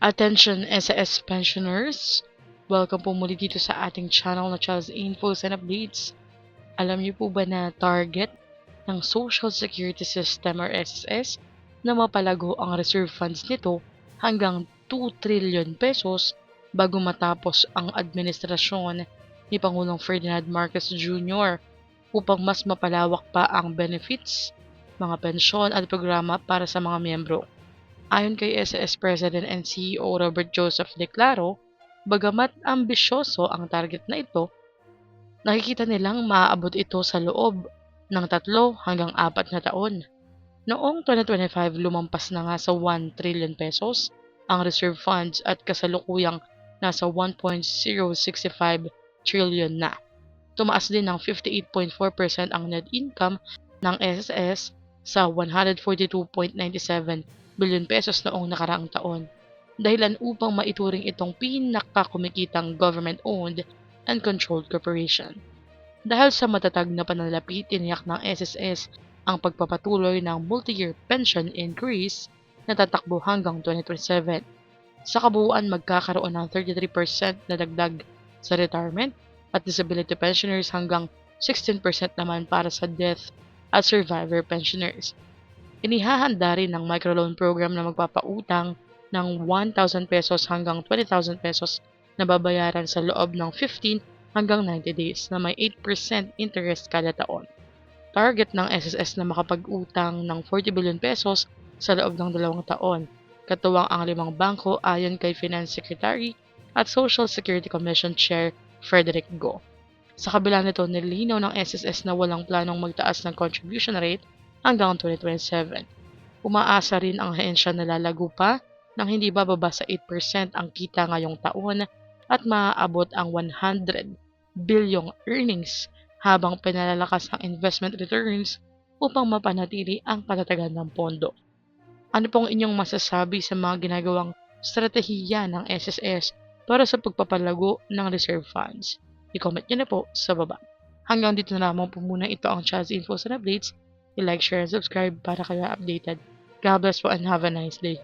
Attention SAS pensioners! Welcome po muli dito sa ating channel na Charles Infos and Updates. Alam niyo po ba na target ng Social Security System or SSS na mapalago ang reserve funds nito hanggang 2 trillion pesos bago matapos ang administrasyon ni Pangulong Ferdinand Marcos Jr. upang mas mapalawak pa ang benefits, mga pensyon at programa para sa mga miyembro. Ayon kay SAS President and CEO Robert Joseph Declaro, bagamat ambisyoso ang target na ito, nakikita nilang maaabot ito sa loob ng 3 hanggang 4 na taon. Noong 2025, lumampas na nga sa 1 trillion pesos ang reserve funds at kasalukuyang nasa 1.065 trillion na. Tumaas din ng 58.4% ang net income ng SSS sa 142.97 billion pesos noong nakaraang taon, dahilan upang maituring itong pinakakumikitang government-owned and controlled corporation. Dahil sa matatag na pananalapi, tiniyak ng SSS ang pagpapatuloy ng multi-year pension increase na tatakbo hanggang 2027. Sa kabuuan, magkakaroon ng 33% na dagdag sa retirement at disability pensioners hanggang 16% naman para sa death at survivor pensioners. Inihahanda rin ng microloan program na magpapautang ng 1,000 pesos hanggang 20,000 pesos na babayaran sa loob ng 15 hanggang 90 days na may 8% interest kada taon. Target ng SSS na makapag-utang ng 40 billion pesos sa loob ng 2 taon, katuwang ang 5 bangko ayon kay Finance Secretary at Social Security Commission Chair Frederick Go. Sa kabila nito, nilinaw ng SSS na walang planong magtaas ng contribution rate hanggang 2027. Umaasa rin ang ahensya na lalago pa nang hindi bababa sa 8% ang kita ngayong taon at maaabot ang 100 bilyong earnings habang pinalalakas ang investment returns upang mapanatili ang katatagan ng pondo. Ano pong inyong masasabi sa mga ginagawang stratehiya ng SSS para sa pagpapalago ng reserve funds? I-comment nyo na po sa baba. Hanggang dito na lamang po muna ito ang Chaz Infos and Updates. I-like, share, and subscribe para kayo updated. God bless po and have a nice day.